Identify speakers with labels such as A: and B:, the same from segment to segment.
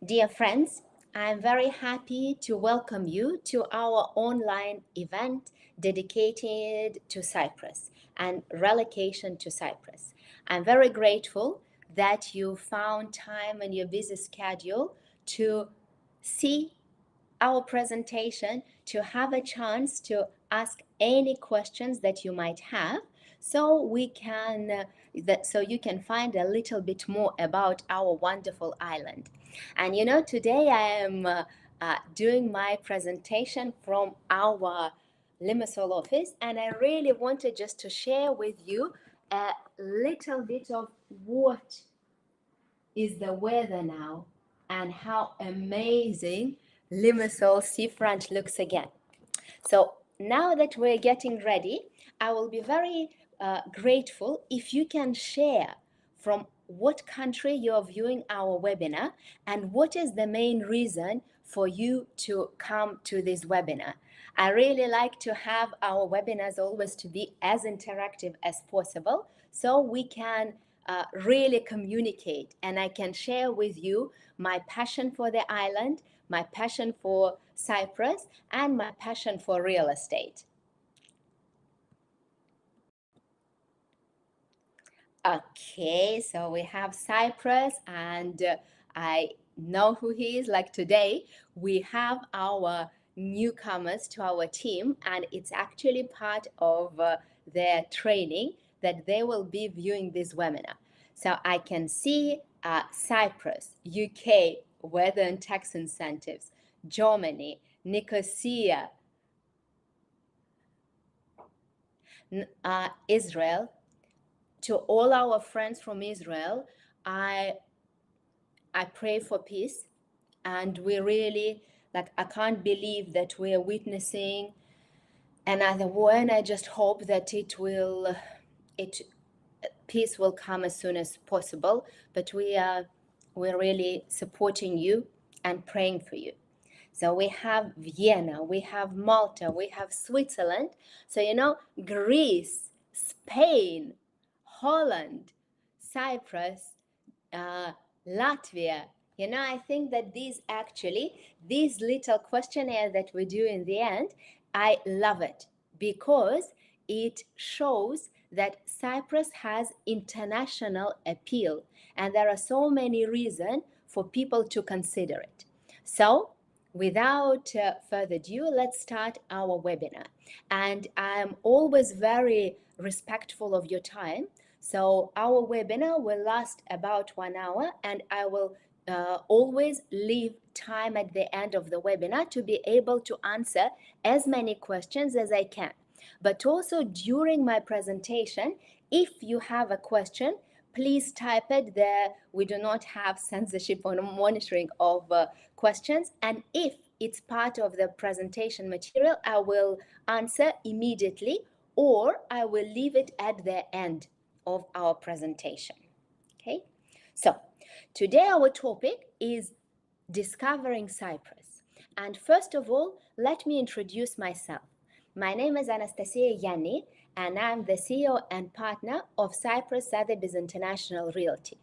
A: Dear friends, I'm very happy to welcome you to our online event dedicated to Cyprus and relocation to Cyprus. I'm very grateful that you found time in your busy schedule to see our presentation, to have a chance to ask any questions that you might have, so we can so you can find a little bit more about our wonderful island. And today I am doing my presentation from our LIMASSOL office, and I really wanted just to share with you a little bit of what is the weather now and how amazing LIMASSOL seafront looks again. So now that we're getting ready, I will be very grateful if you can share from what country you're viewing our webinar and what is the main reason for you to come to this webinar. I really like to have our webinars always to be as interactive as possible, so we can really communicate and I can share with you my passion for the island, my passion for Cyprus, and my passion for real estate. Okay, so we have Cyprus, and I know who he is. Like today, we have our newcomers to our team, and it's actually part of their training that they will be viewing this webinar. So I can see Cyprus, UK, weather and tax incentives, Germany, Nicosia, Israel. To all our friends from Israel, I pray for peace, and we really, I can't believe that we are witnessing another war, and I just hope that peace will come as soon as possible. But we're really supporting you and praying for you. So we have Vienna, we have Malta, we have Switzerland. So Greece, Spain, Holland, Cyprus, Latvia. I think that these little questionnaire that we do in the end, I love it because it shows that Cyprus has international appeal, and there are so many reasons for people to consider it. So without further ado, let's start our webinar. And I'm always very respectful of your time. So our webinar will last about 1 hour, and I will always leave time at the end of the webinar to be able to answer as many questions as I can. But also during my presentation, if you have a question, please type it there. We do not have censorship or monitoring of questions. And if it's part of the presentation material, I will answer immediately, or I will leave it at the end of our presentation. Okay, so today our topic is discovering Cyprus. And first of all, let me introduce myself. My name is Anastasia Yianni, and I'm the CEO and partner of Cyprus Sotheby's International Realty.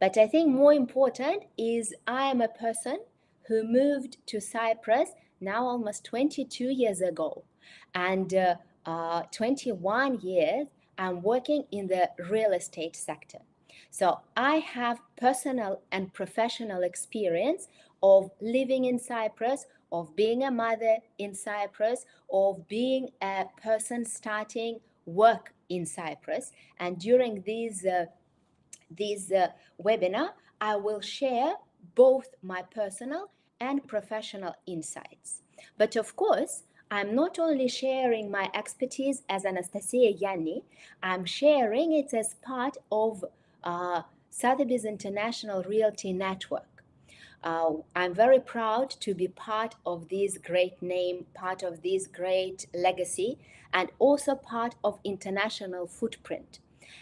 A: But I think more important is I am a person who moved to Cyprus now almost 22 years ago. And 21 years I'm working in the real estate sector. So I have personal and professional experience of living in Cyprus, of being a mother in Cyprus, of being a person starting work in Cyprus. And during these webinar, I will share both my personal and professional insights. But of course, I'm not only sharing my expertise as Anastasia Yianni, I'm sharing it as part of Sotheby's International Realty Network. I'm very proud to be part of this great name, part of this great legacy, and also part of international footprint.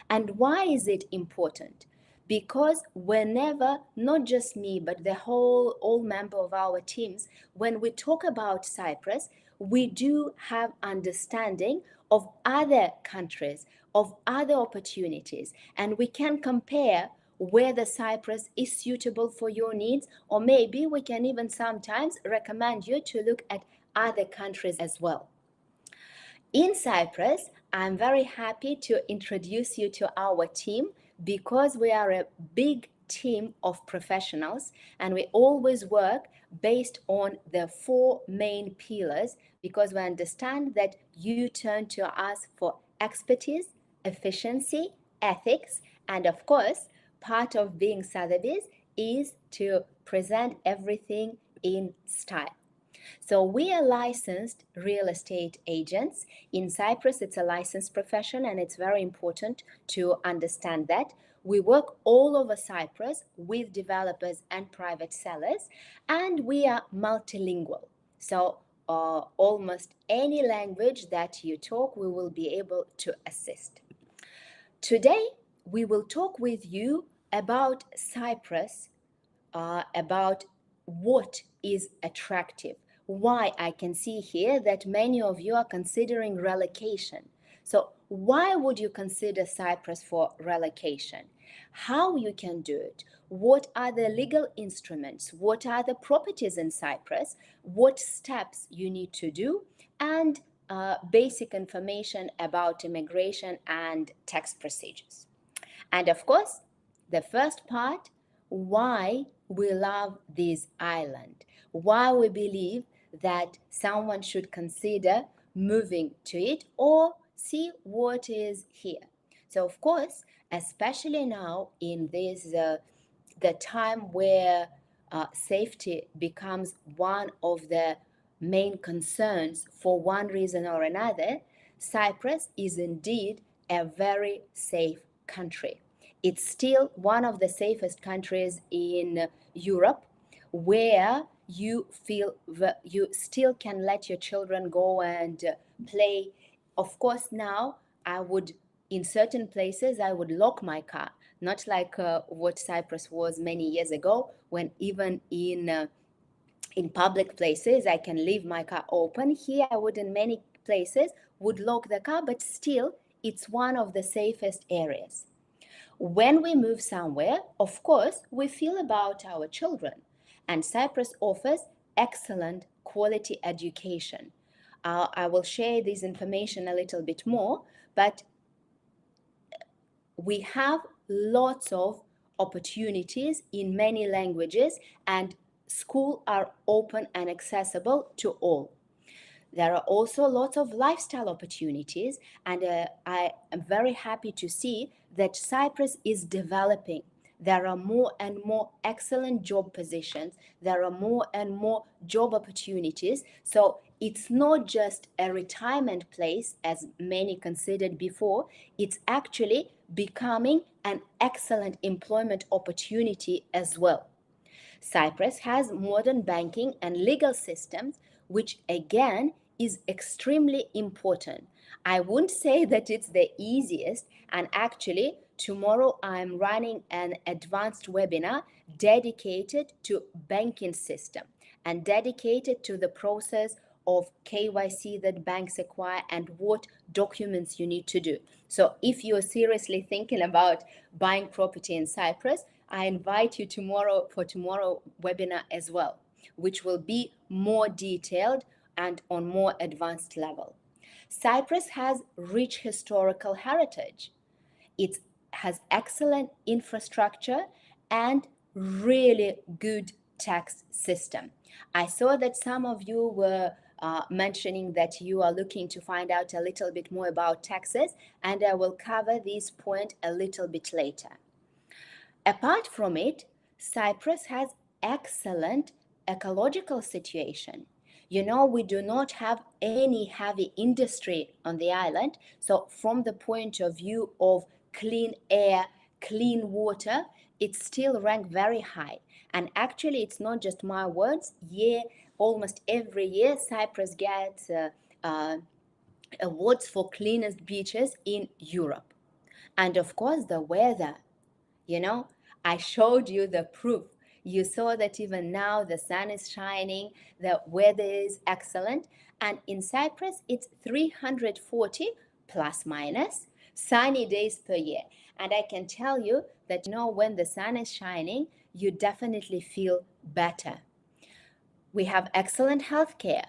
A: And why is it important? Because whenever, not just me, but all member of our teams, when we talk about Cyprus, we do have understanding of other countries, of other opportunities, and we can compare whether Cyprus is suitable for your needs, or maybe we can even sometimes recommend you to look at other countries as well. In Cyprus, I'm very happy to introduce you to our team because we are a big team of professionals and we always work based on the 4 main pillars because we understand that you turn to us for expertise, efficiency, ethics, and of course, part of being Sotheby's is to present everything in style. So we are licensed real estate agents. In Cyprus, it's a licensed profession, and it's very important to understand that. We work all over Cyprus with developers and private sellers, and we are multilingual. So almost any language that you talk, we will be able to assist. Today, we will talk with you about Cyprus, about what is attractive. Why I can see here that many of you are considering relocation. So why would you consider Cyprus for relocation? How you can do it? What are the legal instruments? What are the properties in Cyprus? What steps you need to do? And basic information about immigration and tax procedures. And of course, the first part, why we love this island, why we believe that someone should consider moving to it or see what is here. So of course, especially now in this the time where safety becomes one of the main concerns for one reason or another, Cyprus is indeed a very safe country. It's still one of the safest countries in Europe where you feel you still can let your children go and play. Of course, now in certain places, I would lock my car, not like what Cyprus was many years ago, when even in public places, I can leave my car open. Here, I would in many places would lock the car, but still, it's one of the safest areas. When we move somewhere, of course, we feel about our children, and Cyprus offers excellent quality education. I will share this information a little bit more, but we have lots of opportunities in many languages, and schools are open and accessible to all. There are also lots of lifestyle opportunities, and I am very happy to see that Cyprus is developing. There are more and more excellent job positions. There are more and more job opportunities. So it's not just a retirement place, as many considered before. It's actually becoming an excellent employment opportunity as well. Cyprus has modern banking and legal systems, which again is extremely important. I wouldn't say that it's the easiest, and actually tomorrow I'm running an advanced webinar dedicated to banking system and dedicated to the process of KYC that banks acquire and what documents you need to do. So if you're seriously thinking about buying property in Cyprus, I invite you tomorrow webinar as well, which will be more detailed and on more advanced level. Cyprus has rich historical heritage. It has excellent infrastructure and really good tax system. I saw that some of you were mentioning that you are looking to find out a little bit more about taxes, and I will cover this point a little bit later. Apart from it, Cyprus has excellent ecological situation. You know, we do not have any heavy industry on the island. So from the point of view of clean air, clean water, it's still ranked very high. And actually, it's not just my words. Almost every year, Cyprus gets awards for cleanest beaches in Europe. And of course, the weather. You know, I showed you the proof. You saw that even now the sun is shining, the weather is excellent. And in Cyprus, it's 340 plus minus. sunny days per year. And I can tell you that, when the sun is shining, you definitely feel better. We have excellent healthcare.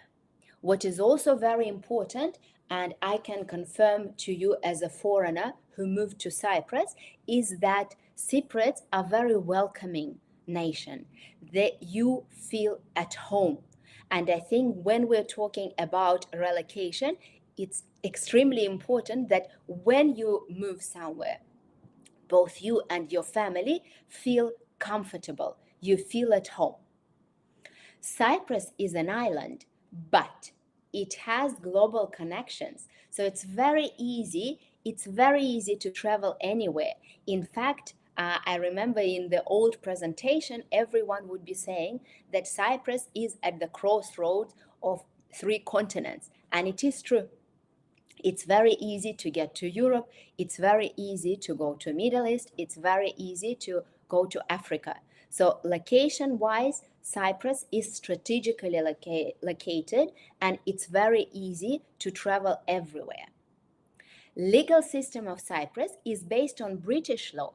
A: What is also very important, and I can confirm to you as a foreigner who moved to Cyprus, is that Cypriots are very welcoming nation. You feel at home. And I think when we're talking about relocation, it's extremely important that when you move somewhere, both you and your family feel comfortable. You feel at home. Cyprus is an island, but it has global connections. So it's very easy. It's very easy to travel anywhere. In fact, I remember in the old presentation, everyone would be saying that Cyprus is at the crossroads of 3 continents. And it is true. It's very easy to get to Europe. It's very easy to go to Middle East. It's very easy to go to Africa. So location-wise, Cyprus is strategically located, and it's very easy to travel everywhere. Legal system of Cyprus is based on British law.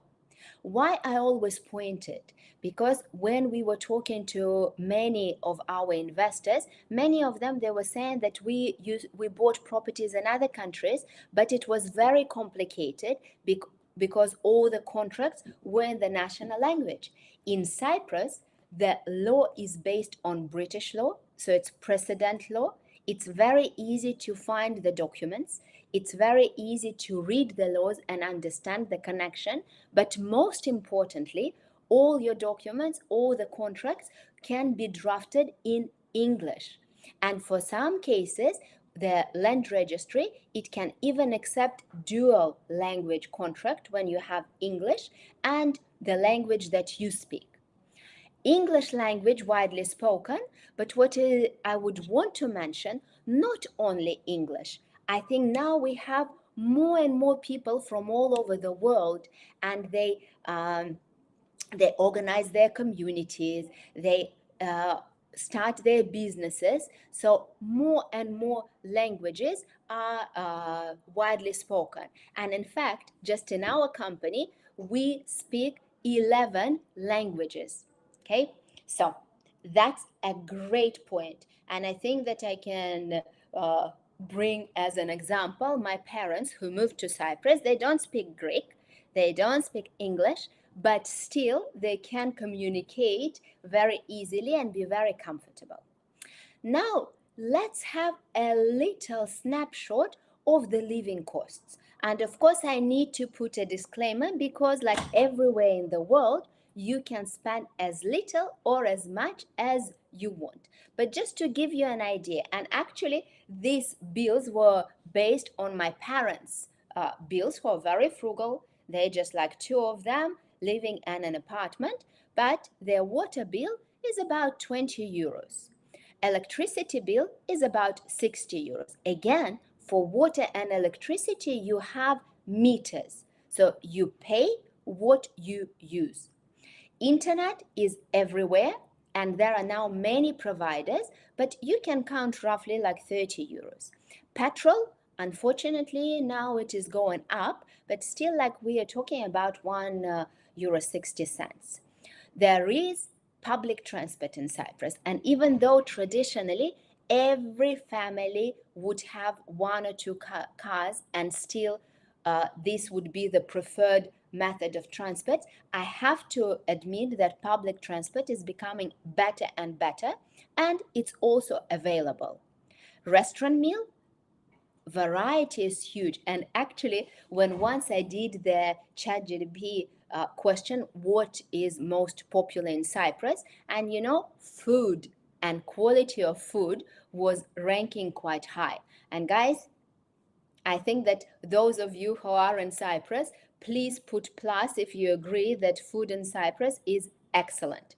A: Why I always point it? Because when we were talking to many of our investors, many of them, they were saying that we bought properties in other countries, but it was very complicated because all the contracts were in the national language. In Cyprus, the law is based on British law, so it's precedent law. It's very easy to find the documents. It's very easy to read the laws and understand the connection. But most importantly, all your documents, all the contracts can be drafted in English. And for some cases, the land registry, it can even accept dual language contract when you have English and the language that you speak. English language widely spoken, but I would want to mention, not only English. I think now we have more and more people from all over the world, and they organize their communities, they start their businesses. So more and more languages are widely spoken. And in fact, just in our company, we speak 11 languages. Okay, so that's a great point. And I think that I can bring as an example my parents who moved to Cyprus. They don't speak Greek, they don't speak English, but still they can communicate very easily and be very comfortable. Now, let's have a little snapshot of the living costs. And of course, I need to put a disclaimer because like everywhere in the world, you can spend as little or as much as you want. But just to give you an idea, and actually these bills were based on my parents' bills, who are very frugal. They just like 2 of them living in an apartment, but their water bill is about 20 euros. Electricity bill is about 60 euros. Again, for water and electricity, you have meters. So you pay what you use. Internet is everywhere, and there are now many providers, but you can count roughly like 30 euros. Petrol, unfortunately, now it is going up, but still like we are talking about €1.60. There is public transport in Cyprus, and even though traditionally every family would have 1 or 2 cars, and still this would be the preferred method of transport, I have to admit that public transport is becoming better and better, and it's also available. Restaurant meal, variety is huge. And actually, when once I did the ChatGPT question, what is most popular in Cyprus? And food and quality of food was ranking quite high. And guys, I think that those of you who are in Cyprus, please put plus if you agree that food in Cyprus is excellent.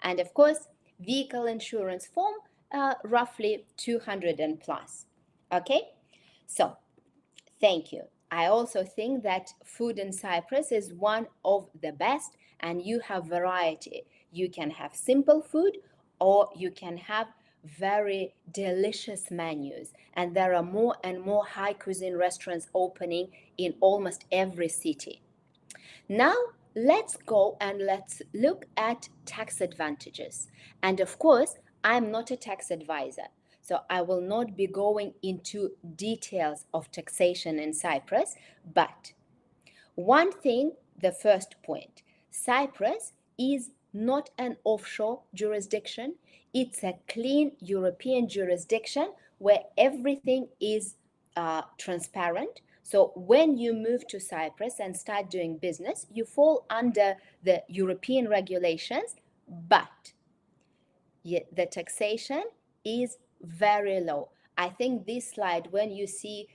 A: And of course, vehicle insurance form, roughly 200 and plus. Okay, so thank you. I also think that food in Cyprus is one of the best, and you have variety. You can have simple food, or you can have very delicious menus, and there are more and more high cuisine restaurants opening in almost every city. Now, let's go and let's look at tax advantages. And of course, I'm not a tax advisor, so I will not be going into details of taxation in Cyprus, but one thing, the first point, Cyprus is not an offshore jurisdiction. It's a clean European jurisdiction where everything is transparent. So when you move to Cyprus and start doing business, you fall under the European regulations, but the taxation is very low. I think this slide, when you see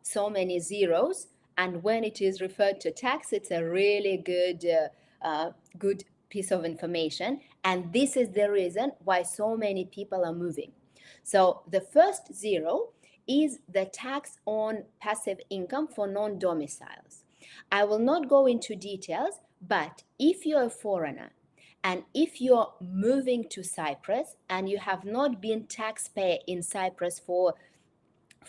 A: so many zeros, and when it is referred to tax, it's a really good piece of information. And this is the reason why so many people are moving. So the first zero is the tax on passive income for non-domiciles. I will not go into details, but if you're a foreigner and if you're moving to Cyprus and you have not been taxpayer in Cyprus for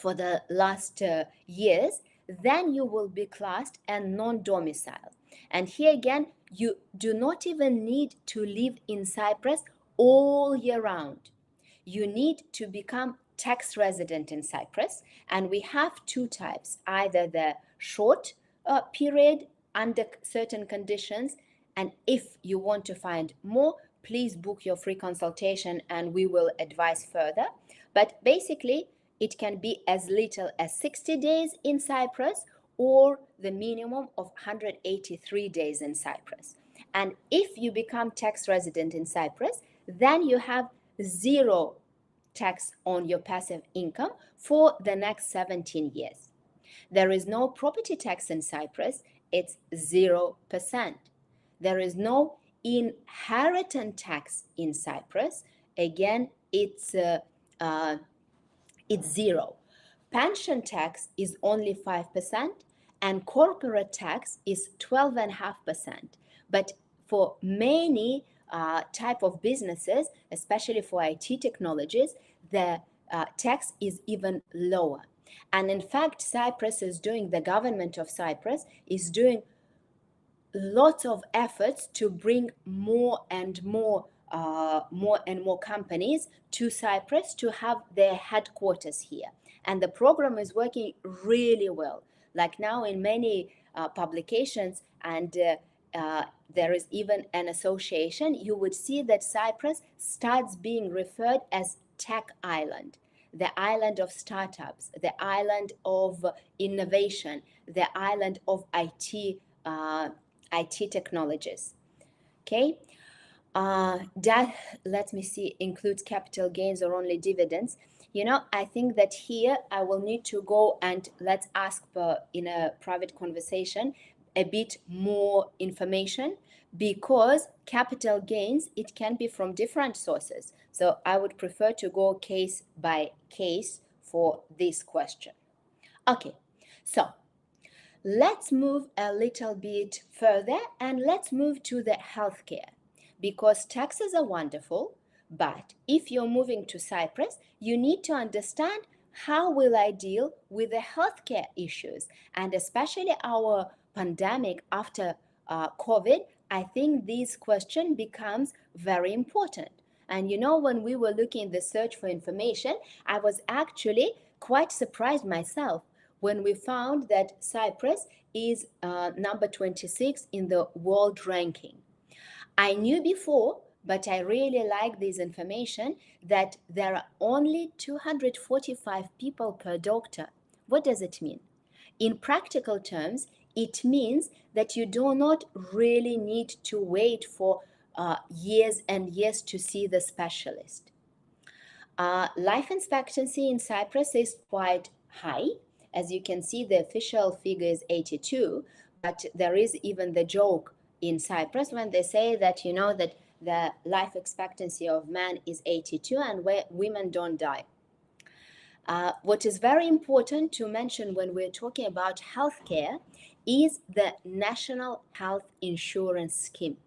A: the last years, then you will be classed as non-domicile. And here again, you do not even need to live in Cyprus all year round. You need to become tax resident in Cyprus, and we have two types, either the short period under certain conditions, and if you want to find more, please book your free consultation and we will advise further. But basically, it can be as little as 60 days in Cyprus or the minimum of 183 days in Cyprus. And if you become tax resident in Cyprus, then you have zero tax on your passive income for the next 17 years. There is no property tax in Cyprus, it's 0%. There is no inheritance tax in Cyprus. Again, it's zero. Pension tax is only 5%, and corporate tax is 12.5%. But for many type of businesses, especially for IT technologies, the tax is even lower. And in fact, the government of Cyprus is doing lots of efforts to bring more and more companies to Cyprus to have their headquarters here. And the program is working really well. Like now in many publications, and there is even an association, you would see that Cyprus starts being referred as Tech Island, the island of startups, the island of innovation, the island of IT technologies. Okay, that, let me see, includes capital gains or only dividends. I think that here I will need to go and let's ask in a private conversation a bit more information, because capital gains, it can be from different sources. So I would prefer to go case by case for this question. Okay, so let's move a little bit further and let's move to the healthcare, because taxes are wonderful, but if you're moving to Cyprus, you need to understand how will I deal with the healthcare issues, and especially our pandemic after COVID. I think this question becomes very important. And when we were looking at the search for information, I was actually quite surprised myself when we found that Cyprus is number 26 in the world ranking. I knew before, but I really like this information, that there are only 245 people per doctor. What does it mean? In practical terms, it means that you do not really need to wait for years and years to see the specialist. Life expectancy in Cyprus is quite high. As you can see, the official figure is 82, but there is even the joke in Cyprus when they say that, that the life expectancy of men is 82 and where women don't die. What is very important to mention when we're talking about healthcare is the National Health Insurance Scheme.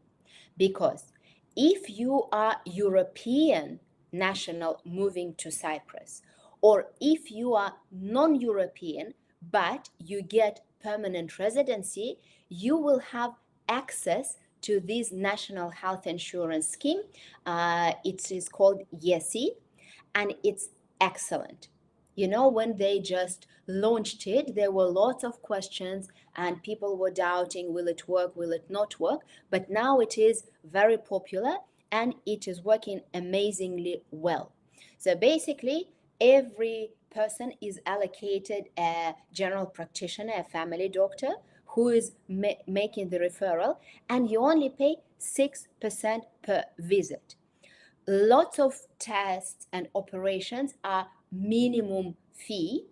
A: Because if you are European national moving to Cyprus, or if you are non-European but you get permanent residency, you will have access to this national health insurance scheme. It is called Yianni, and it's excellent. You know, when they just launched it, there were lots of questions and people were doubting, will it work, will it not work? But now it is very popular and it is working amazingly well. So basically, every person is allocated a general practitioner, a family doctor, who is making the referral, and you only pay 6% per visit. Lots of tests and operations are minimum fee,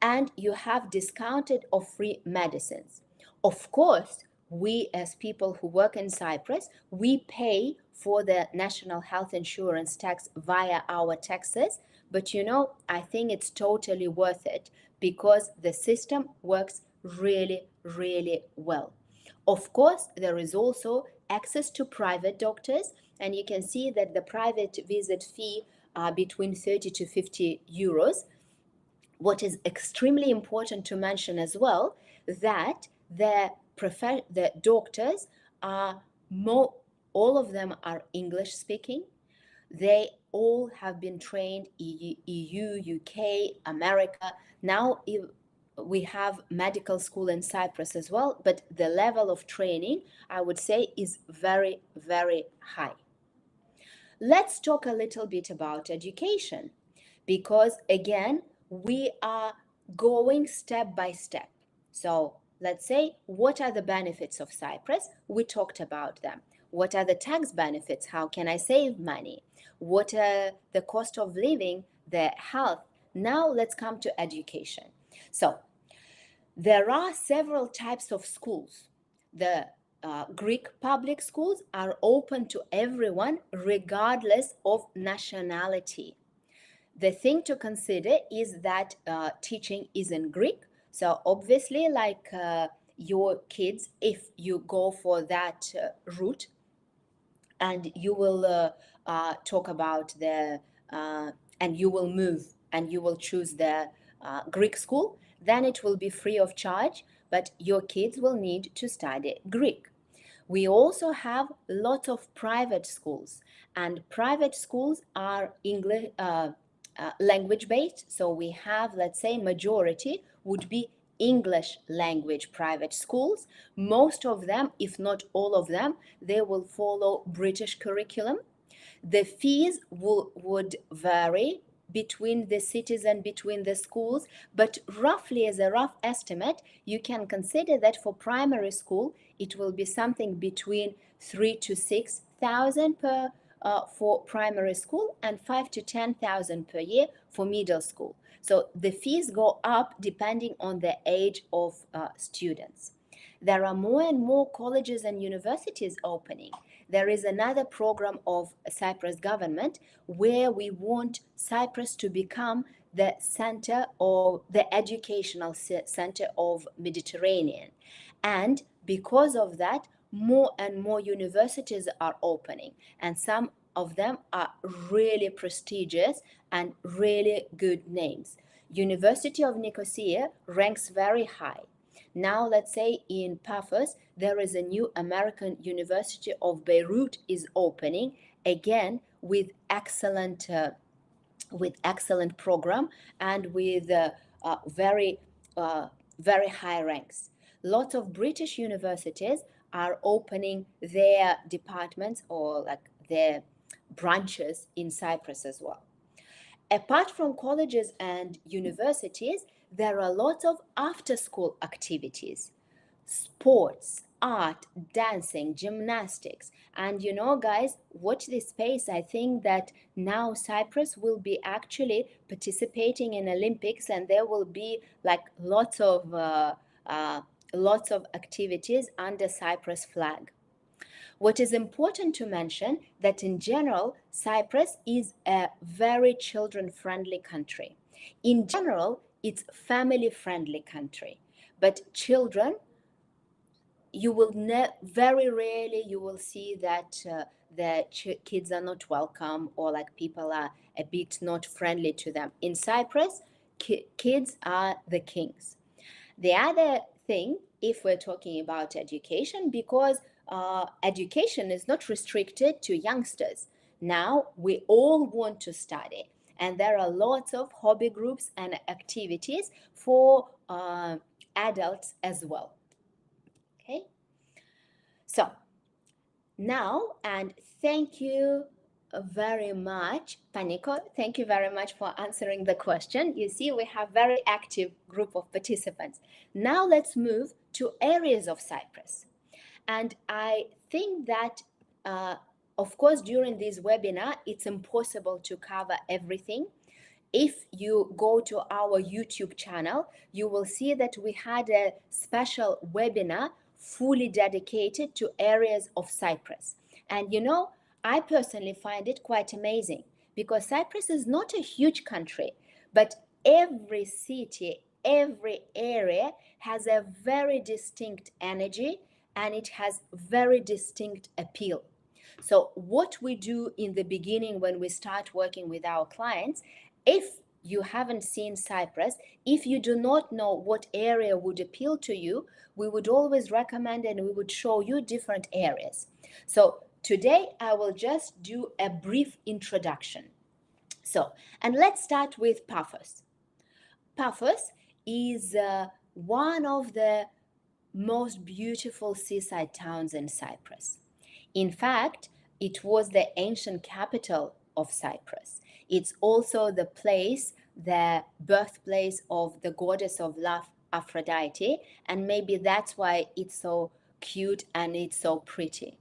A: and you have discounted or free medicines. Of course, we as people who work in Cyprus, we pay for the national health insurance tax via our taxes, but you know, I think it's totally worth it because the system works really, really well. Of course, there is also access to private doctors, and you can see that the private visit fee are between 30 to 50 euros. What is extremely important to mention as well, that the doctors are all of them are English speaking. They all have been trained EU, UK, America. Now we have medical school in Cyprus as well, but the level of training, I would say, is very, very high. Let's talk a little bit about education, because again, we are going step by step. So let's say, what are the benefits of Cyprus? We talked about them. What are the tax benefits? How can I save money? What are the cost of living, the health? Now let's come to education. So there are several types of schools. The Greek public schools are open to everyone regardless of nationality. The thing to consider is that teaching is in Greek. So obviously, like your kids, if you go for that route, and you will talk about and you will move and you will choose the Greek school, then it will be free of charge, but your kids will need to study Greek. We also have lots of private schools, and private schools are English language based. So we have, let's say, majority would be English language private schools. Most of them, if not all of them, they will follow British curriculum. The fees would vary between the cities and between the schools, but roughly, as a rough estimate, you can consider that for primary school it will be something between 3,000 to 6,000 per for primary school, and 5,000 to 10,000 per year for middle school. So the fees go up depending on the age of students. There are more and more colleges and universities opening. There is another program of Cyprus government where we want Cyprus to become the center or the educational center of Mediterranean. And because of that, more and more universities are opening, and some of them are really prestigious and really good names. University of Nicosia ranks very high. Now, let's say in PAFOS, there is a new American University of Beirut is opening, again with excellent program and with very high ranks. Lots of British universities are opening their departments or like their branches in Cyprus as well. Apart from colleges and universities, there are lots of after-school activities, sports, art, dancing, gymnastics. And you know, guys, watch this space. I think that now Cyprus will be actually participating in Olympics, and there will be like lots of activities under Cyprus flag. What is important to mention that in general, Cyprus is a very children-friendly country. In general, it's family-friendly country, but children you will very rarely you will see that the kids are not welcome, or like people are a bit not friendly to them. In Cyprus, kids are the kings. The other thing, if we're talking about education, because education is not restricted to youngsters. Now we all want to study, and there are lots of hobby groups and activities for adults as well. Okay, so now, and thank you very much, Paniko. Thank you very much for answering the question. You see, we have very active group of participants. Now let's move to areas of Cyprus. And I think that, of course, during this webinar, it's impossible to cover everything. If you go to our YouTube channel, you will see that we had a special webinar fully dedicated to areas of Cyprus. And you know, I personally find it quite amazing, because Cyprus is not a huge country, but every city, every area has a very distinct energy, and it has very distinct appeal. So what we do in the beginning when we start working with our clients, if you haven't seen Cyprus, if you do not know what area would appeal to you, we would always recommend and we would show you different areas. So today I will just do a brief introduction. So, and let's start with PAFOS. PAFOS is one of the most beautiful seaside towns in Cyprus. In fact, it was the ancient capital of Cyprus. It's also the place, the birthplace of the goddess of love, Aphrodite, and maybe that's why it's so cute and it's so pretty.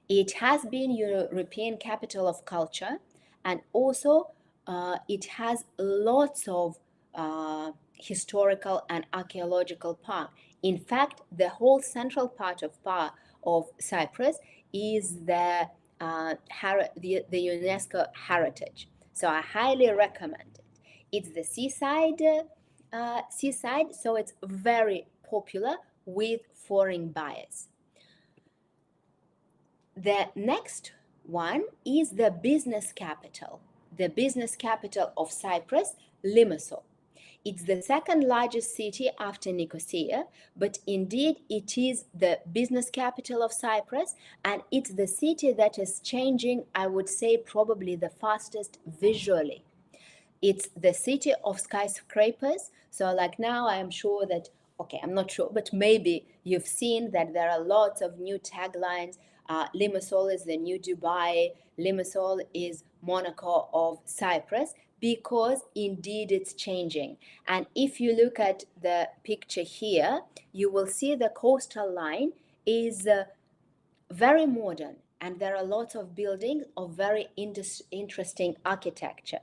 A: It has been European capital of culture, and also it has lots of historical and archaeological park. In fact, the whole central part of Cyprus is the UNESCO heritage. So I highly recommend it. It's the seaside, so it's very popular with foreign buyers. The next one is the business capital of Cyprus, LIMASSOL. It's the second largest city after Nicosia, but indeed it is the business capital of Cyprus, and it's the city that is changing, I would say, probably the fastest visually. It's the city of skyscrapers. So like now I am sure that, okay, I'm not sure, but maybe you've seen that there are lots of new taglines. Limassol is the new Dubai. Limassol is Monaco of Cyprus, because indeed it's changing. And if you look at the picture here, you will see the coastal line is very modern, and there are lots of buildings of very interesting architecture.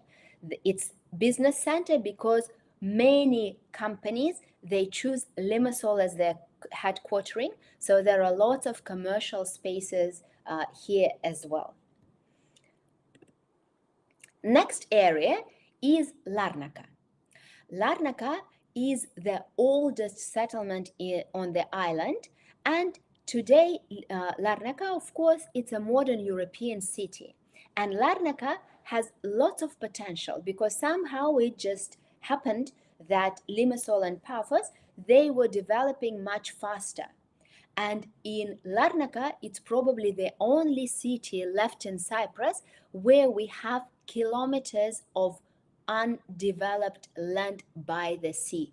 A: It's business center because many companies, they choose Limassol as their headquartering, so there are lots of commercial spaces here as well. Next area is LARNACA. LARNACA is the oldest settlement on the island, and today LARNACA, of course, it's a modern European city, and LARNACA has lots of potential because somehow it just happened that Limassol and PAFOS, they were developing much faster. And in Larnaca, it's probably the only city left in Cyprus where we have kilometers of undeveloped land by the sea.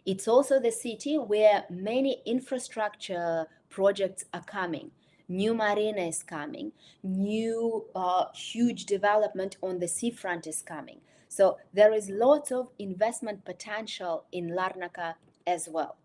A: It's also the city where many infrastructure projects are coming. New marina is coming, new huge development on the seafront is coming. So there is lots of investment potential in Larnaca as well.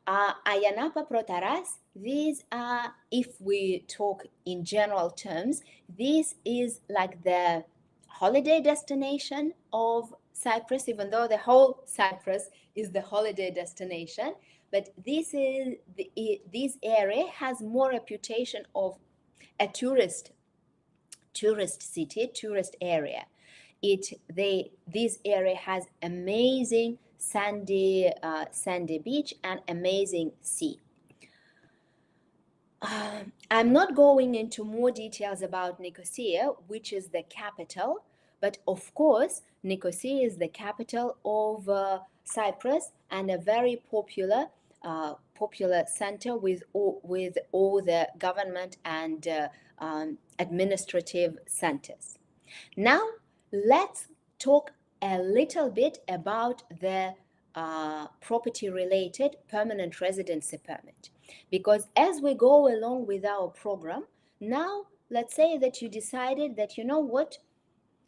A: AYIA NAPA PROTARAS, these are, if we talk in general terms, this is like the holiday destination of Cyprus, even though the whole Cyprus is the holiday destination. But this area has more reputation of a tourist city, tourist area. This area has amazing sandy beach and amazing sea. I'm not going into more details about Nicosia, which is the capital, but of course, Nicosia is the capital of Cyprus and a very popular center with all the government and administrative centers. Now, let's talk a little bit about the property-related permanent residency permit. Because as we go along with our program, now let's say that you decided that, you know what,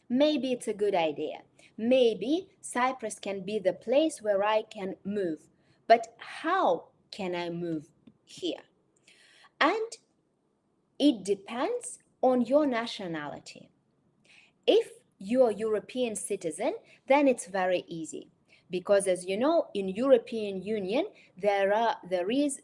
A: maybe it's a good idea. Maybe Cyprus can be the place where I can move. But how can I move here? And it depends on your nationality. If you're a European citizen, then it's very easy. Because as you know, in European Union, there is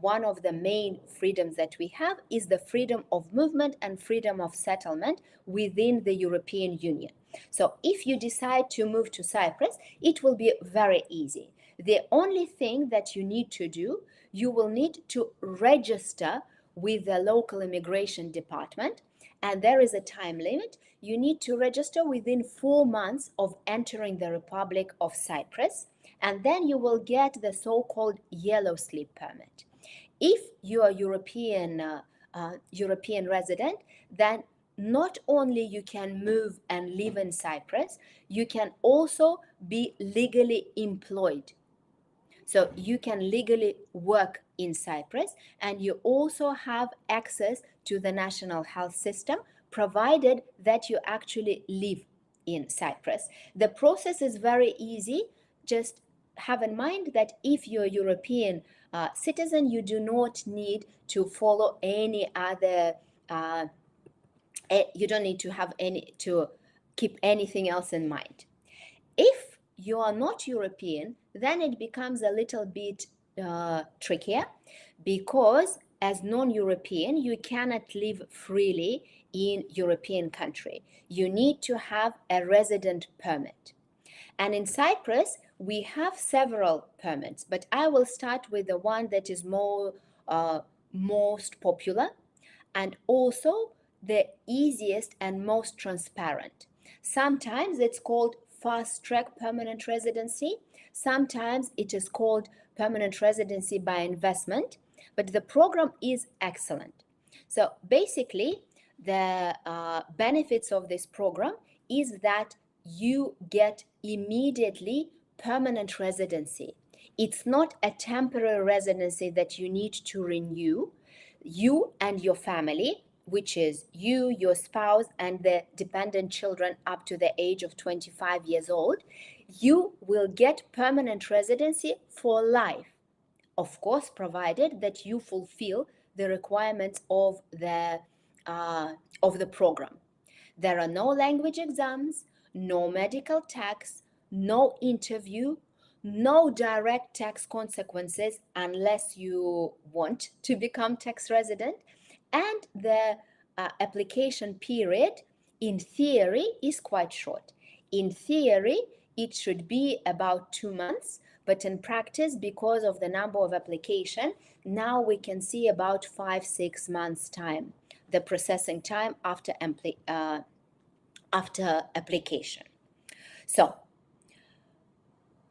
A: one of the main freedoms that we have is the freedom of movement and freedom of settlement within the European Union. So if you decide to move to Cyprus, it will be very easy. The only thing that you need to do, you will need to register with the local immigration department, and there is a time limit. You need to register within 4 months of entering the Republic of Cyprus, and then you will get the so-called yellow slip permit. If you are European resident, then not only you can move and live in Cyprus, you can also be legally employed. So you can legally work in Cyprus, and you also have access to the national health system, provided that you actually live in Cyprus. The process is very easy. Just have in mind that if you're a European citizen, you do not need to follow any other, you don't need to have to keep anything else in mind. If you are not European, then it becomes a little bit trickier, because as non-European, you cannot live freely in European country. You need to have a resident permit. And in Cyprus, we have several permits, but I will start with the one that is most popular and also the easiest and most transparent. Sometimes it's called fast-track permanent residency. Sometimes it is called permanent residency by investment, but the program is excellent. So basically, the benefits of this program is that you get immediately permanent residency. It's not a temporary residency that you need to renew. You and your family, which is you, your spouse, and the dependent children up to the age of 25 years old, you will get permanent residency for life. Of course, provided that you fulfill the requirements of the program. There are no language exams, no medical tax, no interview, no direct tax consequences unless you want to become tax resident, and the application period in theory is quite short. In theory, it should be about 2 months, but in practice, because of the number of application, now we can see about 5-6 months time, the processing time after application. So,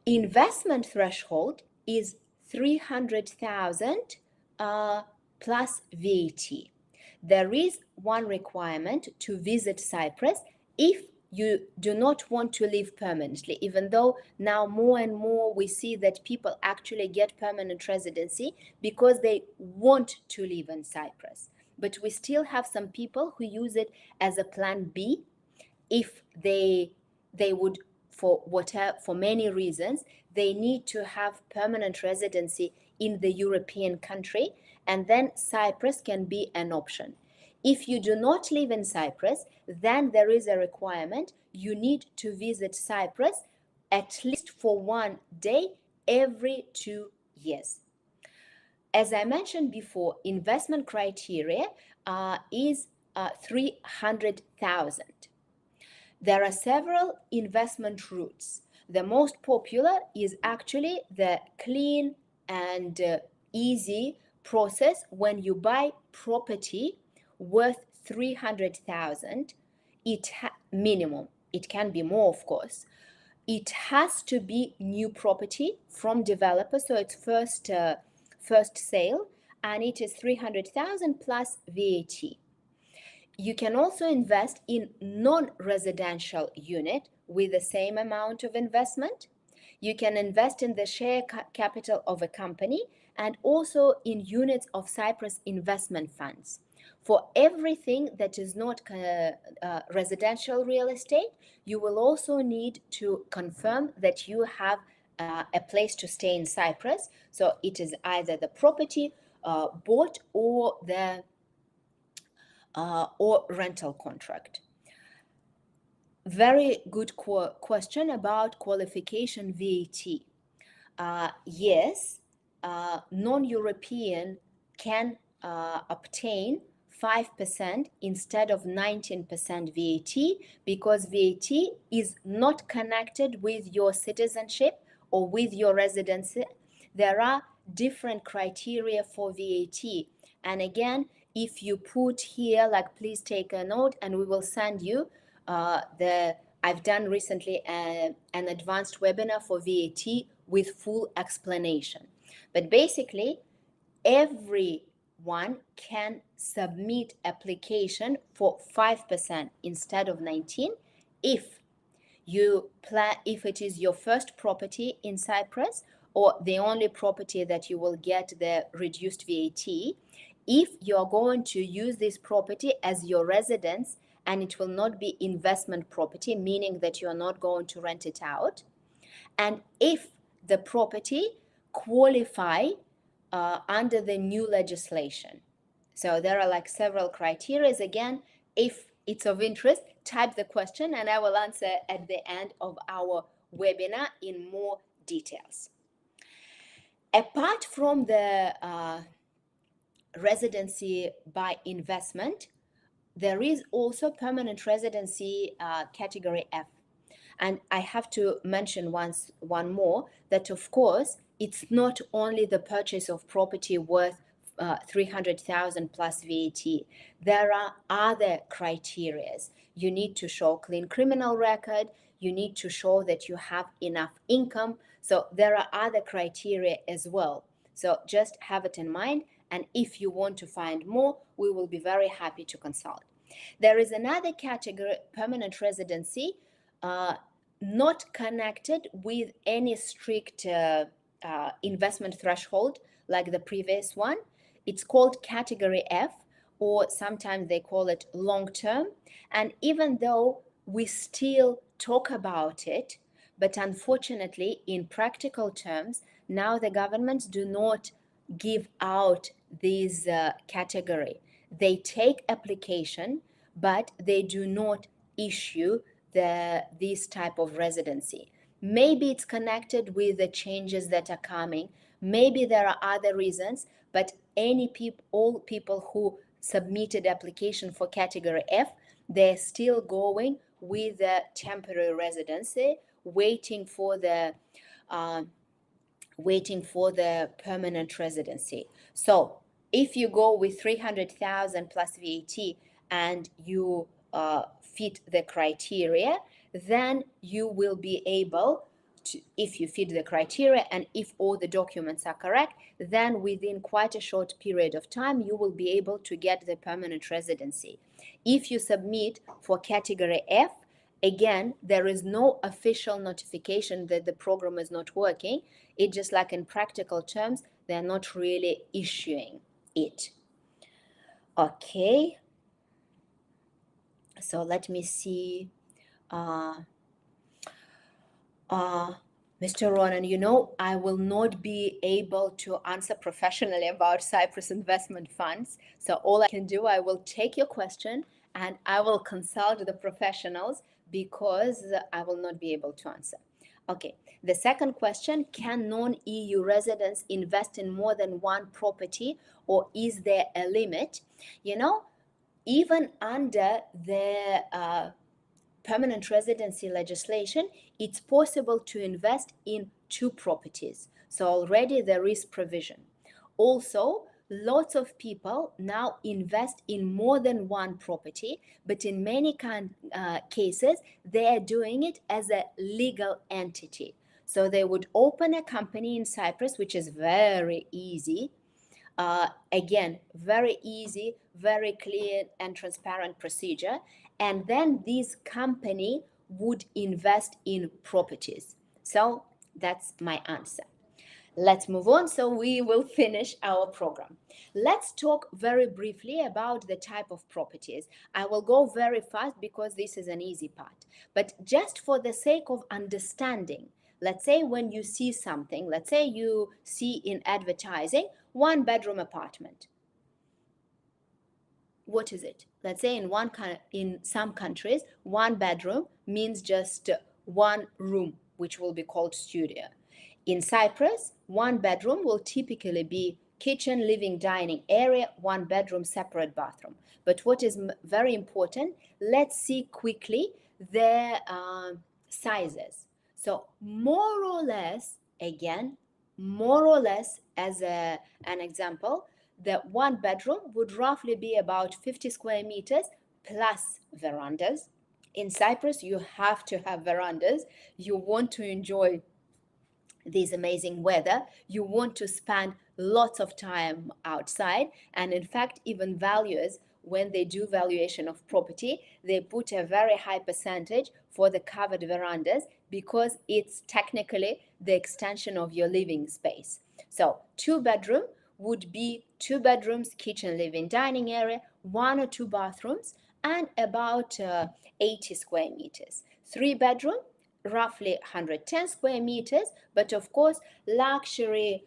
A: investment threshold is 300,000 plus VAT. There is one requirement to visit Cyprus if you do not want to live permanently, even though now more and more we see that people actually get permanent residency because they want to live in Cyprus. But we still have some people who use it as a plan B if they would, for many reasons, they need to have permanent residency in the European country, and then Cyprus can be an option. If you do not live in Cyprus, then there is a requirement. You need to visit Cyprus at least for 1 day every 2 years. As I mentioned before, investment criteria is 300,000. There are several investment routes. The most popular is actually the clean and easy process when you buy property worth 300,000, minimum. It can be more, of course. It has to be new property from developer, so it's first sale, and it is 300,000 plus VAT. You can also invest in non-residential unit with the same amount of investment. You can invest in the share capital of a company and also in units of Cyprus investment funds. For everything that is not residential real estate, you will also need to confirm that you have a place to stay in Cyprus. So it is either the property bought or the or rental contract. Very good question about qualification VAT. Yes, non-European can obtain 5% instead of 19% VAT because VAT is not connected with your citizenship or with your residency. There are different criteria for VAT. And again, if you put here, like, please take a note and we will send you I've done recently an advanced webinar for VAT with full explanation. But basically, everyone can submit application for 5% instead of 19 if it is your first property in Cyprus or the only property that you will get the reduced VAT. If you're going to use this property as your residence and it will not be investment property, meaning that you are not going to rent it out, and if the property qualify under the new legislation. So there are like several criteria. Again, if it's of interest, type the question and I will answer at the end of our webinar in more details. Apart from the residency by investment, there is also permanent residency category F. And I have to mention one more, that of course, it's not only the purchase of property worth 300,000 plus VAT. There are other criteria. You need to show clean criminal record. You need to show that you have enough income. So there are other criteria as well. So just have it in mind. And if you want to find more, we will be very happy to consult. There is another category, permanent residency, not connected with any strict investment threshold like the previous one. It's called category F, or sometimes they call it long-term. And even though we still talk about it, but unfortunately, in practical terms, now the governments do not give out this category. They take application, but they do not issue this type of residency. Maybe it's connected with the changes that are coming. Maybe there are other reasons, but all people who submitted application for category F, they're still going with the temporary residency, waiting for the permanent residency. So if you go with 300,000 plus VAT and you fit the criteria, then you will be able to, if you fit the criteria and if all the documents are correct, then within quite a short period of time, you will be able to get the permanent residency. If you submit for category F, again, there is no official notification that the program is not working. It's just like in practical terms, they're not really issuing it. Okay. So let me see. Mr. Ronan, I will not be able to answer professionally about Cyprus investment funds. So all I can do, I will take your question and I will consult the professionals because I will not be able to answer. Okay, the second question, can non-EU residents invest in more than one property or is there a limit? Even under the permanent residency legislation, it's possible to invest in 2 properties. So already there is provision. Also, lots of people now invest in more than one property, but in many cases, they are doing it as a legal entity. So they would open a company in Cyprus, which is very easy. Again, very easy, very clear and transparent procedure. And then this company would invest in properties. So that's my answer. Let's move on, so we will finish our program. Let's talk very briefly about the type of properties. I will go very fast because this is an easy part. But just for the sake of understanding, let's say when you see something, let's say you see in advertising, 1-bedroom apartment. What is it? Let's say in some countries, 1 bedroom means just 1 room, which will be called studio. In Cyprus, 1 bedroom will typically be kitchen, living, dining area, 1 bedroom, separate bathroom. But what is very important, let's see quickly the sizes. So more or less, again, more or less as an example, the 1 bedroom would roughly be about 50 square meters plus verandas. In Cyprus, you have to have verandas. You want to enjoy this amazing weather. You want to spend lots of time outside. And in fact, even valuers, when they do valuation of property, they put a very high percentage for the covered verandas because it's technically the extension of your living space. So 2 bedroom would be 2 bedrooms, kitchen, living, dining area, 1 or 2 bathrooms, and about 80 square meters. 3 bedroom, roughly 110 square meters, but of course, luxury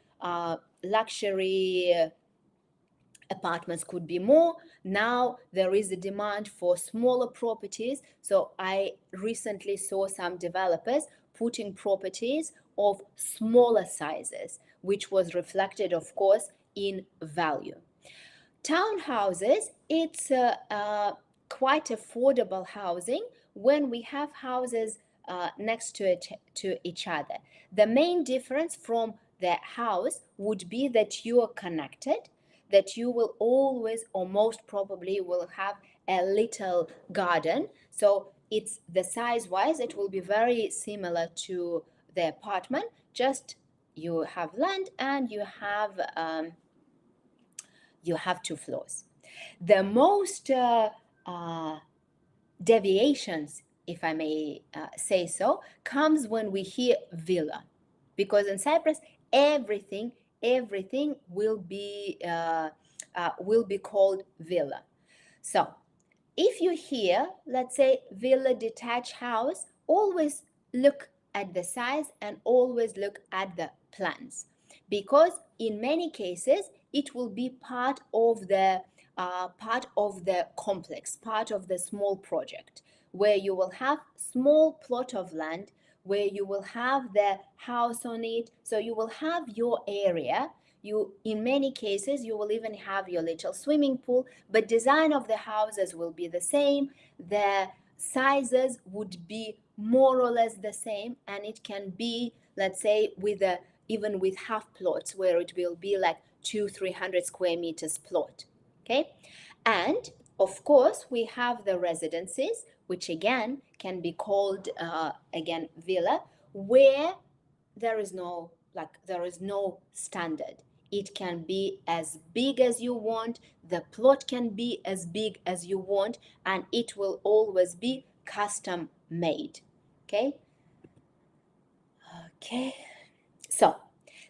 A: apartments could be more. Now there is a demand for smaller properties. So I recently saw some developers putting properties of smaller sizes, which was reflected, of course, in value. Townhouses, it's quite affordable housing when we have houses next to each other. The main difference from the house would be that you are connected, that you will always or most probably will have a little garden. So it's the size-wise, it will be very similar to the apartment, just you have land and you have 2 floors. The most deviations, if I may say so, comes when we hear villa, because in Cyprus everything will be called villa. So if you hear, let's say, villa detached house, always look at the size and always look at the plans, because in many cases it will be part of the complex, part of the small project, where you will have small plot of land, where you will have the house on it. So you will have your area. In many cases, you will even have your little swimming pool, but design of the houses will be the same. The sizes would be more or less the same, and it can be, let's say, even with half plots, where it will be like 200-300 square meters plot. Okay, and of course we have the residencies, which again can be called again villa, where there is no standard. It can be as big as you want, the plot can be as big as you want, and it will always be custom made. Okay, so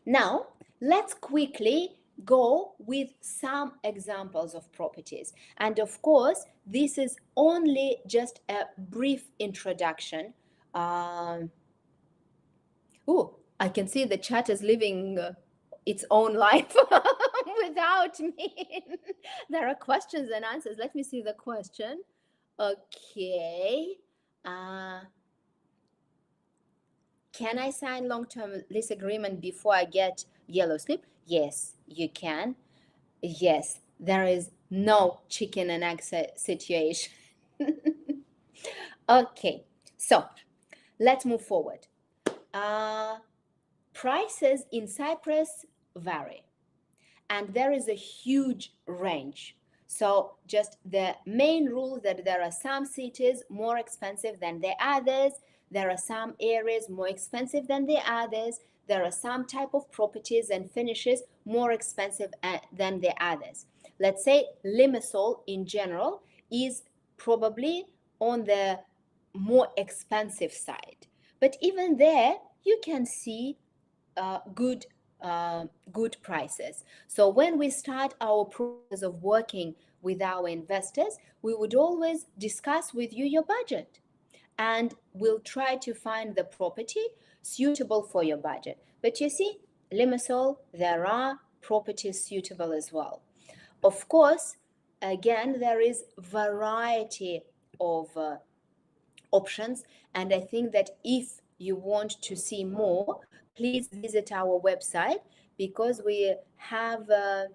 A: now let's quickly go with some examples of properties. And of course, this is only just a brief introduction. I can see the chat is living its own life without me. There are questions and answers. Let me see the question. Okay. Can I sign long-term lease agreement before I get yellow slip? Yes, you can. Yes, there is no chicken and egg situation. Okay, so let's move forward. Prices in Cyprus vary. and there is a huge range. So just the main rule that there are some cities more expensive than the others, there are some areas more expensive than the others, there are some type of properties and finishes more expensive than the others. Let's say LIMASSOL in general is probably on the more expensive side. But even there, you can see good prices. So when we start our process of working with our investors, we would always discuss with you your budget, and we'll try to find the property suitable for your budget. But you see, LIMASSOL, there are properties suitable as well. Of course, again, there is variety of options, and I think that if you want to see more, please visit our website, because we have uh,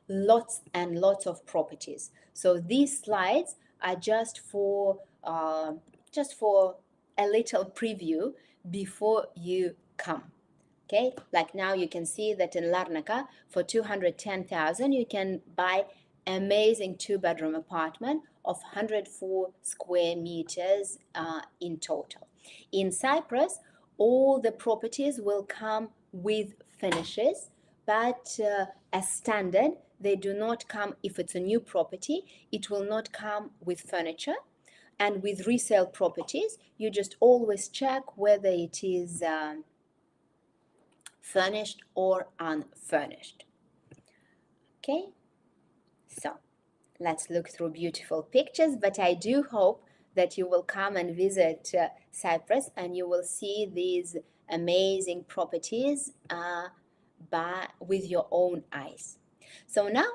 A: lots and lots of properties. So these slides are just for a little preview before you come. Okay, like now you can see that in LARNACA for 210,000 you can buy amazing 2-bedroom apartment of 104 square meters in total. In Cyprus, all the properties will come with finishes, but as standard, they do not come. If it's a new property, it will not come with furniture. And with resale properties, you just always check whether it is furnished or unfurnished. Okay, so let's look through beautiful pictures, but I do hope that you will come and visit Cyprus, and you will see these amazing properties with your own eyes. So now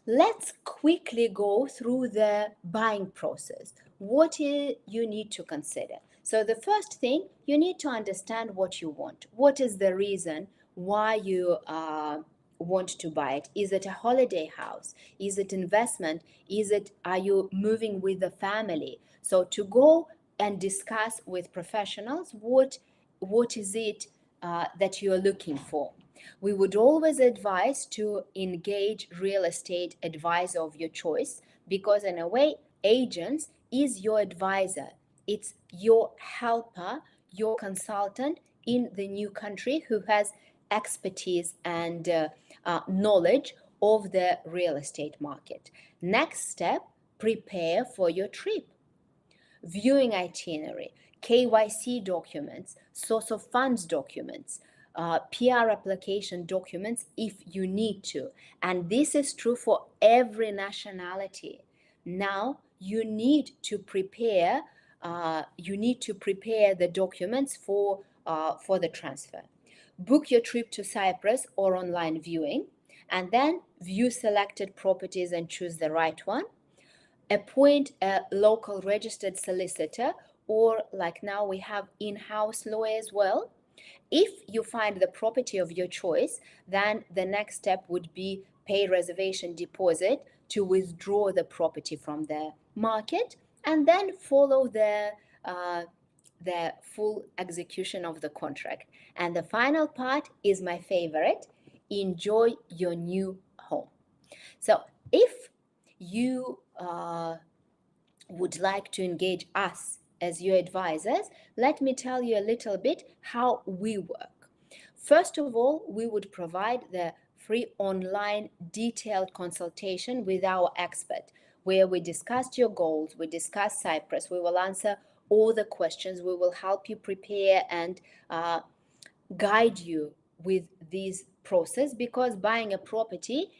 A: let's quickly go through the buying process. What you need to consider. So the first thing, you need to understand what you want. What is the reason why you want to buy it? Is it a holiday house? Is it investment? Are you moving with the family? So to go and discuss with professionals what is it that you are looking for. We would always advise to engage real estate advisor of your choice, because in a way, agents is your advisor. It's your helper, your consultant in the new country who has expertise and knowledge of the real estate market. Next step, prepare for your trip. Viewing itinerary, KYC documents, source of funds documents, PR application documents if you need to. And this is true for every nationality. Now you need to prepare the documents for the transfer. Book your trip to Cyprus or online viewing, and then view selected properties and choose the right one. Appoint a local registered solicitor, or like now we have in-house lawyer as well. If you find the property of your choice, then the next step would be pay reservation deposit to withdraw the property from the market, and then follow the full execution of the contract. And the final part is my favorite: enjoy your new home. So if you would like to engage us as your advisors, let me tell you a little bit how we work. First of all, we would provide the free online detailed consultation with our expert, where we discuss your goals, we discuss Cyprus, we will answer all the questions, we will help you prepare and guide you with this process, because buying a property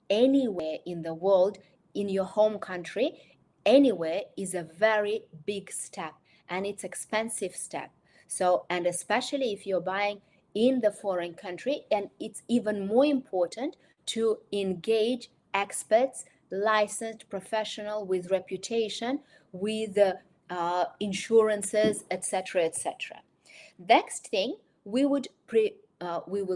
A: anywhere in the world, in your home country, anywhere, is a very big step, and it's expensive step. So, and especially if you're buying in the foreign country, and it's even more important to engage experts, licensed professional with reputation, with insurances, etc., etc. Next thing, we will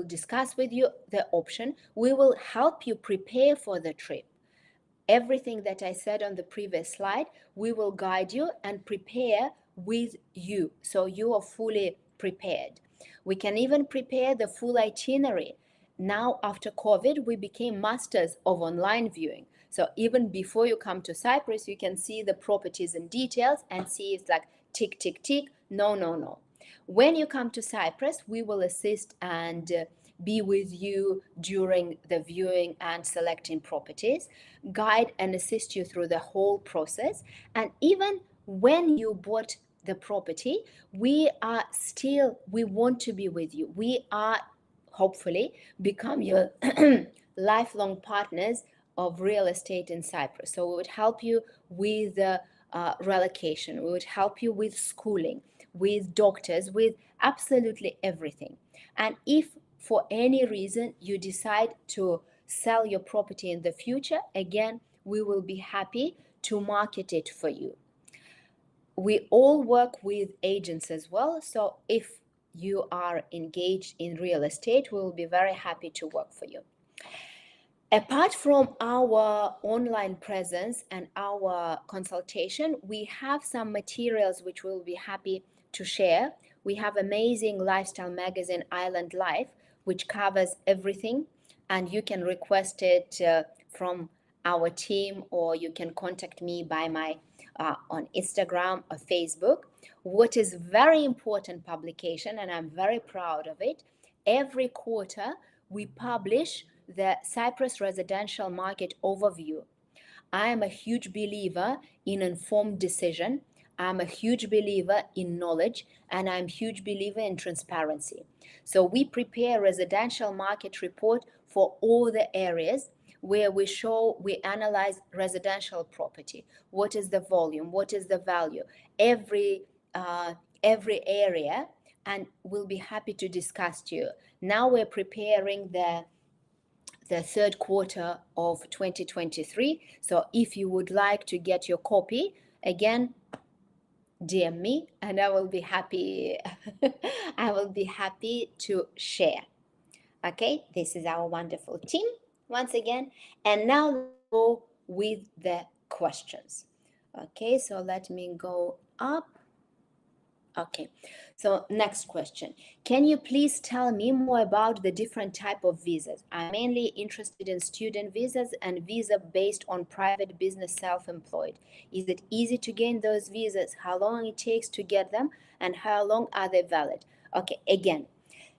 A: discuss with you the option. We will help you prepare for the trip. Everything that I said on the previous slide, we will guide you and prepare with you, so you are fully prepared. We can even prepare the full itinerary. Now, after COVID, we became masters of online viewing. So even before you come to Cyprus, you can see the properties in details and see it's like tick, tick, tick. No, no, no. When you come to Cyprus, we will assist and be with you during the viewing and selecting properties, guide and assist you through the whole process. And even when you bought the property, we want to be with you. We are hopefully become your lifelong partners of real estate in Cyprus. So we would help you with relocation. We would help you with schooling, with doctors, with absolutely everything. And if for any reason you decide to sell your property in the future, again, we will be happy to market it for you. We all work with agents as well. So if you are engaged in real estate, we will be very happy to work for you. Apart from our online presence and our consultation, we have some materials which we'll be happy to share. We have amazing lifestyle magazine, Island Life, which covers everything, and you can request it from our team, or you can contact me by my on Instagram or Facebook. What is very important publication, and I'm very proud of it, every quarter we publish the Cyprus residential market overview. I am a huge believer in informed decision. I'm a huge believer in knowledge, and I'm a huge believer in transparency. So we prepare a residential market report for all the areas where we analyze residential property. What is the volume? What is the value? Every area, and we'll be happy to discuss to you. Now we're preparing the third quarter of 2023. So if you would like to get your copy, again, DM me and I will be happy. I will be happy to share. Okay, this is our wonderful team once again. And now let's go with the questions. Okay, so let me go up. Okay, so next question. Can you please tell me more about the different type of visas? I'm mainly interested in student visas and visa based on private business self-employed. Is it easy to gain those visas? How long it takes to get them and how long are they valid? Okay, again,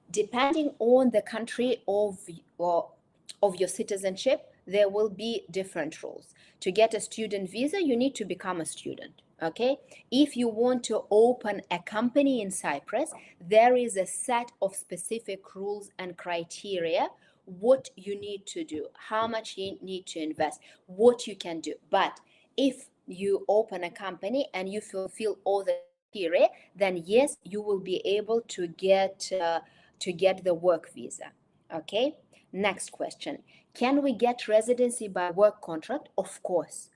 A: depending on the country of your citizenship, there will be different rules. To get a student visa, you need to become a student. Okay, if you want to open a company in Cyprus, there is a set of specific rules and criteria, what you need to do, how much you need to invest, what you can do. But if you open a company and you fulfill all the criteria, then yes, you will be able to get the work visa. Okay, next question. Can we get residency by work contract? Of course,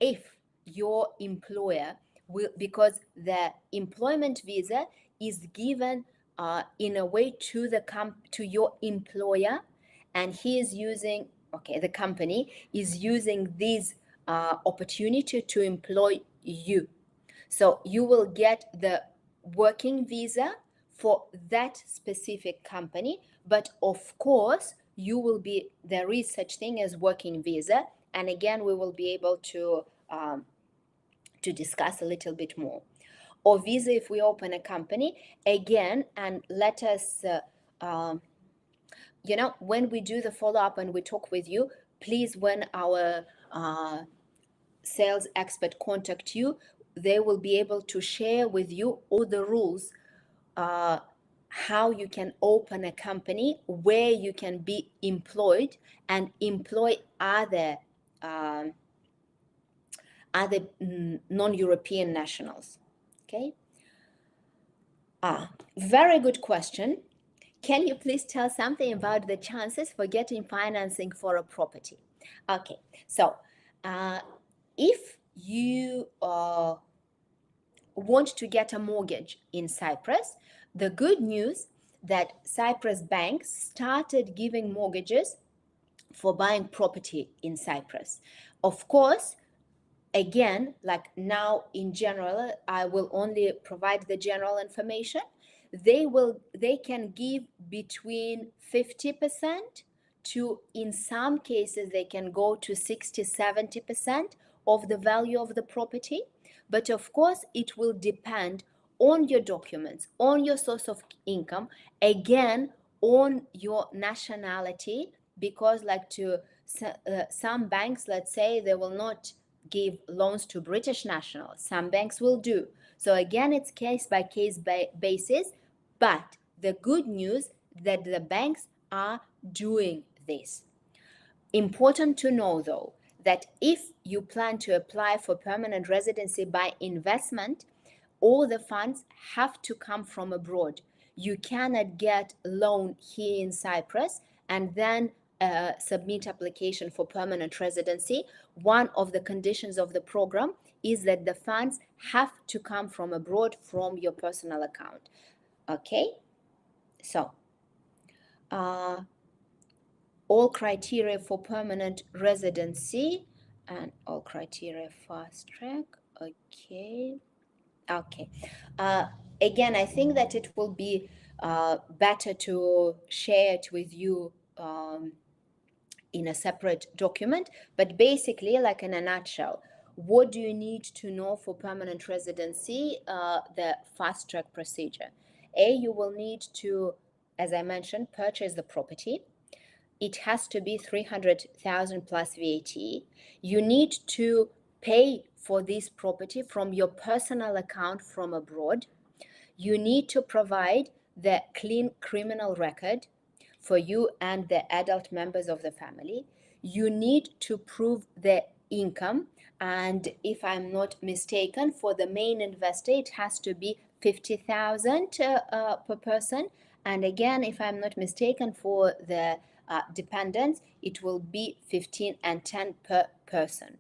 A: if your employer will, because the employment visa is given in a way to your employer, and he is using, the company is using this opportunity to employ you. So you will get the working visa for that specific company, but of course there is such thing as working visa, and again we will be able to discuss a little bit more. Or visa if we open a company, again, and let us, when we do the follow-up and we talk with you, please, when our sales expert contact you, they will be able to share with you all the rules, how you can open a company, where you can be employed and employ other non-European nationals. Okay. Very good question. Can you please tell something about the chances for getting financing for a property? Okay, so if you want to get a mortgage in Cyprus, the good news that Cyprus banks started giving mortgages for buying property in Cyprus. Of course, again, like now in general, I will only provide the general information. they can give between 50% to, in some cases they can go to 60-70% of the value of the property. But of course it will depend on your documents, on your source of income, again on your nationality, because like to some banks, let's say, they will not give loans to British nationals, some banks will do. So again, it's case by case basis, but the good news that the banks are doing this. Important to know though, that if you plan to apply for permanent residency by investment, all the funds have to come from abroad. You cannot get loan here in Cyprus and then submit application for permanent residency. One of the conditions of the program is that the funds have to come from abroad from your personal account. Okay, so all criteria for permanent residency and all criteria fast track. Okay. Again, I think that it will be better to share it with you in a separate document, but basically, like in a nutshell, what do you need to know for permanent residency? The fast track procedure. You will need to, as I mentioned, purchase the property. It has to be 300,000 plus VAT. You need to pay for this property from your personal account from abroad. You need to provide the clean criminal record for you and the adult members of the family. You need to prove the income, and if I'm not mistaken, for the main investor it has to be 50,000 per person, and again, if I'm not mistaken, for the dependents it will be 15 and 10 per person.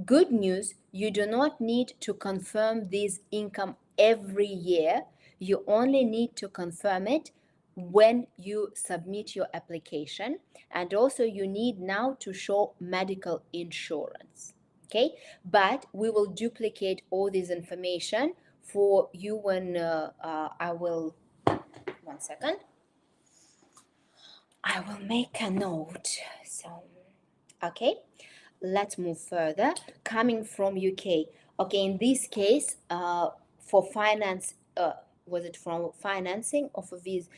A: Good news, you do not need to confirm this income every year. You only need to confirm it when you submit your application, and also you need now to show medical insurance. Okay, but we will duplicate all this information for you when I will, one second, I will make a note. So okay, let's move further. Coming from UK, okay, in this case for finance, was it from financing of a visa?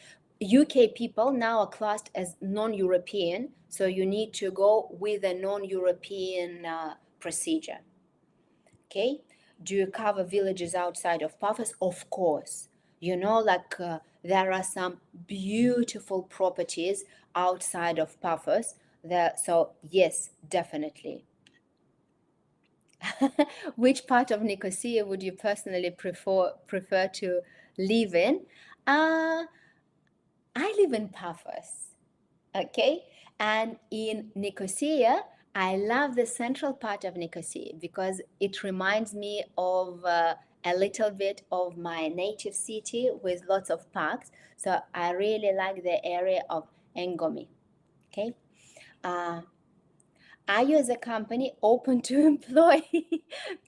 A: UK people now are classed as non-European, so you need to go with a non-European procedure. Okay, do you cover villages outside of PAFOS? Of course. You know, like there are some beautiful properties outside of PAFOS there, so yes, definitely. Which part of Nicosia would you personally prefer to live in? I live in PAFOS, okay? And in Nicosia, I love the central part of Nicosia because it reminds me of a little bit of my native city with lots of parks. So I really like the area of Engomi, okay? Are you as a company open to employ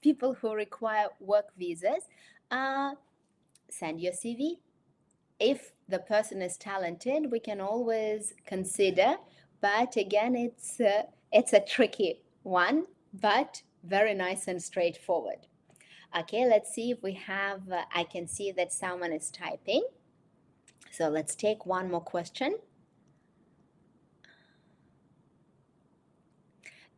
A: people who require work visas? Send your CV. If the person is talented, we can always consider, but again, it's a tricky one, but very nice and straightforward. Okay, let's see if we have, I can see that someone is typing. So let's take one more question.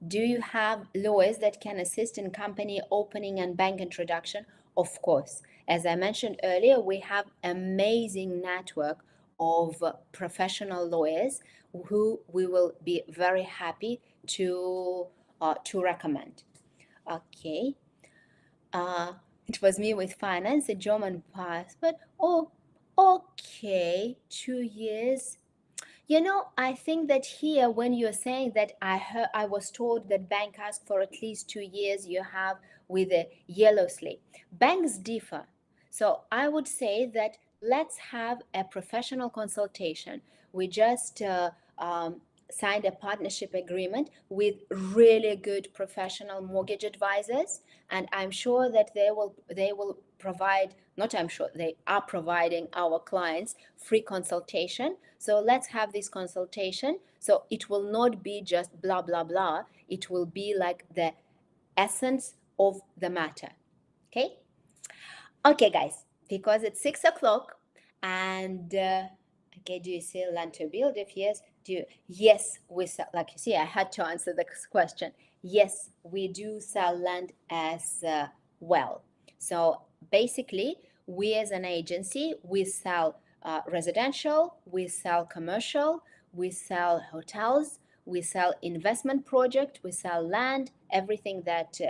A: Do you have lawyers that can assist in company opening and bank introduction? Of course. As I mentioned earlier, we have amazing network of professional lawyers who we will be very happy to recommend. Okay. It was me with finance, a German passport. Oh, okay, 2 years. You know, I think that here, when you're saying that I was told that bank asks for at least 2 years, you have with a yellow slip. Banks differ. So I would say that let's have a professional consultation. We just signed a partnership agreement with really good professional mortgage advisors, and I'm sure that they will provide, not I'm sure, they are providing our clients free consultation. So let's have this consultation. So it will not be just blah blah blah, it will be like the essence of the matter. Okay guys, because it's 6 o'clock, and okay, do you see land to build? If yes, do you? Yes, we sell. Like you see, I had to answer the question. Yes, we do sell land as well. So basically, we as an agency, we sell residential, we sell commercial, we sell hotels, we sell investment project, we sell land, everything that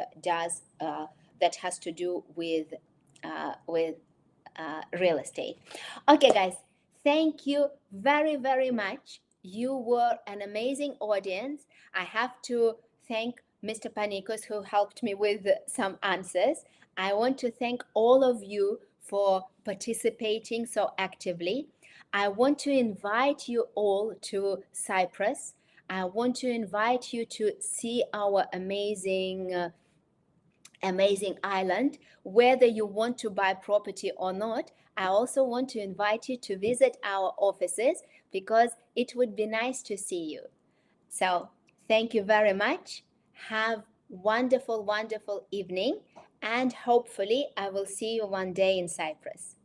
A: that has to do with real estate. Okay, guys, thank you very, very much. You were an amazing audience. I have to thank Mr. Panicos, who helped me with some answers. I want to thank all of you for participating so actively. I want to invite you all to Cyprus. I want to invite you to see our amazing island. Whether you want to buy property or not, I also want to invite you to visit our offices, because it would be nice to see you. So thank you very much. Have wonderful, wonderful evening, and hopefully I will see you one day in Cyprus.